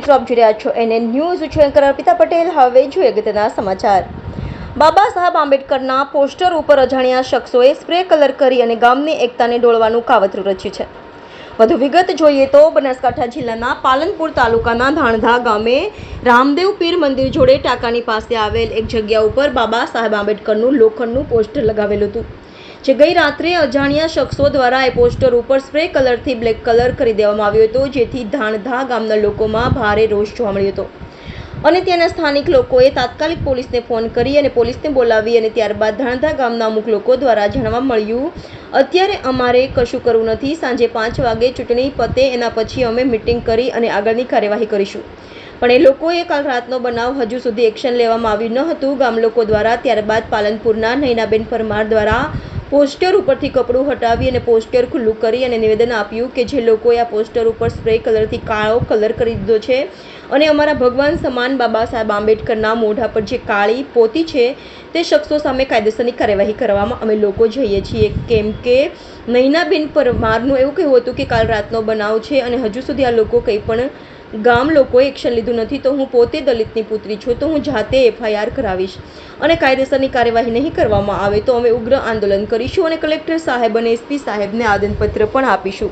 મિત્રો, આપ જોઈ રહ્યા છો NN ન્યૂઝ. છું એન્કર અર્પિતા પટેલ. હવે જોઈએ અગત્યના સમાચાર. બાબા સાહેબ આંબેડકરના પોસ્ટર ઉપર અજાણ્યા શખ્સોએ સ્પ્રે કલર કરી અને ગામની એકતાને ડોળવાનું કાવતરું રચ્યું છે. વધુ વિગત જોઈએ તો બનાસકાંઠા જિલ્લાના પાલનપુર તાલુકાના ધાણધા ગામે રામદેવ પીર મંદિર જોડે ટાંકાની પાસે આવેલ એક જગ્યા ઉપર બાબા સાહેબ આંબેડકરનું લોખંડનું પોસ્ટર લગાવેલું હતું, જે ગઈ રાત્રે અજાણ્યા શખ્સો દ્વારા એ પોસ્ટર ઉપર સ્પ્રે કલરથી બ્લેક કલર કરી દેવામાં આવ્યો હતો, જેથી ધાણધા ગામના લોકોમાં ભારે રોષ જોવા મળ્યો હતો અને ત્યાંના સ્થાનિક લોકોએ તાત્કાલિક પોલીસને ફોન કરી અને પોલીસને બોલાવી અને ત્યારબાદ ધાણધા ગામના અમુક લોકો દ્વારા જાણવા મળ્યું, અત્યારે અમારે કશું કરવું નથી, સાંજે 5 વાગે ચૂંટણી પતે એના પછી અમે મિટિંગ કરી અને આગળની કાર્યવાહી કરીશું. પણ એ લોકોએ કાલ રાતનો બનાવ હજુ સુધી એક્શન લેવામાં આવ્યું ન હતું. ગામ લોકો દ્વારા ત્યારબાદ પાલનપુરના નૈનાબેન પરમાર દ્વારા પોસ્ટર ઉપરથી કપડું હટાવી અને પોસ્ટર ખુલ્લું કરી અને નિવેદન આપ્યું કે જે લોકોએ આ પોસ્ટર ઉપર સ્પ્રે કલરથી કાળો કલર કરી દીધો છે અને અમારા ભગવાન સમાન બાબા સાહેબ આંબેડકરના મોઢા પર જે કાળી પોતી છે તે શખ્સો સામે કાયદેસરની કાર્યવાહી કરવામાં અમે લોકો જઈએ છીએ. કેમ કે નૈનાબેન પરમારનું એવું કહેવું હતું કે કાલ રાતનો બનાવ છે અને હજુ સુધી આ લોકો કંઈ પણ ગામ લોકોએ એક્શન લીધું નથી, તો હું પોતે દલિતની પુત્રી છું, તો હું જાતે FIR કરાવીશ અને કાયદેસરની કાર્યવાહી નહીં કરવામાં આવે તો અમે ઉગ્ર આંદોલન કરીશું અને કલેક્ટર સાહેબ અને SP સાહેબને આવેદનપત્ર પણ આપીશું.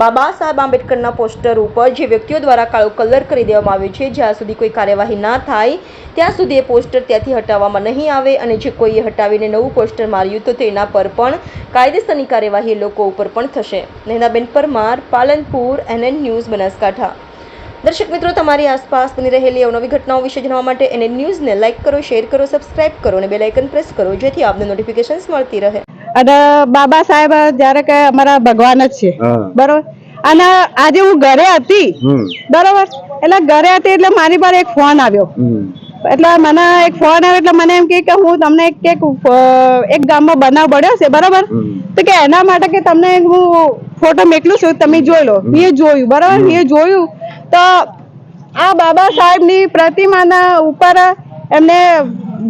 બાબા સાહેબ આંબેડકરના પોસ્ટર ઉપર જે વ્યક્તિઓ દ્વારા કાળો કલર કરી દેવામાં આવ્યો છે, જ્યાં સુધી કોઈ કાર્યવાહી ના થાય ત્યાં સુધી એ પોસ્ટર ત્યાંથી હટાવવામાં નહીં આવે અને જે કોઈએ હટાવીને નવું પોસ્ટર માર્યું તો તેના પર પણ કાયદેસરની કાર્યવાહી લોકો ઉપર પણ થશે. Nainaben Parmar, Palanpur, NN news, Banaskantha. દર્શક મિત્રો, તમારી આસપાસ બની રહેલી અવનવી ઘટનાઓ વિશે જાણવા માટે NN ન્યૂઝને લાઇક કરો, શેર કરો, સબસ્ક્રાઇબ કરો અને બેલ આઇકન પ્રેસ કરો, જેથી આપને નોટિફિકેશન્સ મળતી રહે. અને બાબા સાહેબ જ્યારે કે અમારા ભગવાન જ છે, બરોબર. અને આજે હું ઘરે હતી, બરોબર, એટલે ઘરે હતી એટલે મારી પર એક ફોન આવ્યો, એટલે મને એક ફોન આવ્યો એટલે મને એમ કે હું તમને એક ગામમાં બનાવ બન્યો છે, બરોબર, તો કે એના માટે કે તમને હું ફોટો મોકલું છું, તમે જોઈ લો. મેં જોયું, બરોબર, મેં જોયું તો આ બાબા સાહેબની પ્રતિમાના ઉપર એમને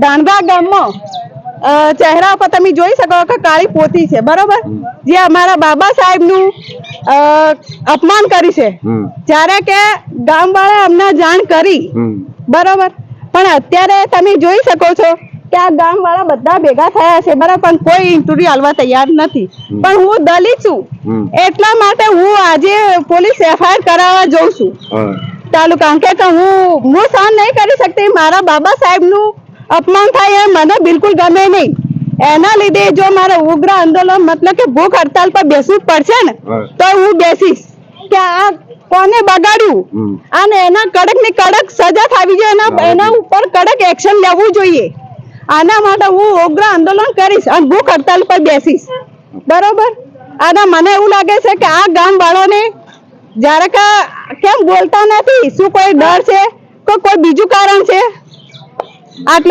ધાણધા ગામમાં ચહેરા પર તમે જોઈ શકો કે કાળી પોતી છે, બરોબર, જે અમારા બાબા સાહેબનું અપમાન કરી છે. જ્યારે કે ગામવાળા અમને જાણ કરી, બરોબર, પણ અત્યારે તમે જોઈ શકો છો કે આ ગામવાળા બધા ભેગા થયા છે, બરાબર, પણ કોઈ ઇન્ટરવ્યુ આલવા તૈયાર નથી. પણ હું દલિત છું એટલા માટે હું આજે પોલીસ FIR કરાવવા જઉં છું તાલુકા, કે હું સહન નહીં કરી શકતી. મારા બાબા સાહેબનું અપમાન થાય એ મને બિલકુલ ગમે નહીં. એના લીધે જો મારે ઉગ્ર આંદોલન મતલબ કે ભૂખ હડતાલ પર બેસવું પડશે ને તો હું બેસીશ કે આ કોને બગાડ્યું અને એના કડક ની કડક સજા થવી જોઈએ, એના ઉપર કડક એક્શન લેવું જોઈએ. આના માટે હું ઉગ્ર આંદોલન કરીશ અને ભૂખ હડતાલ પર બેસીશ, બરોબર. અને મને એવું લાગે છે કે આ ગામ વાળાને જ્યારે કે કેમ બોલતા નથી, શું કોઈ ડર છે કે કોઈ બીજું કારણ છે? આટલે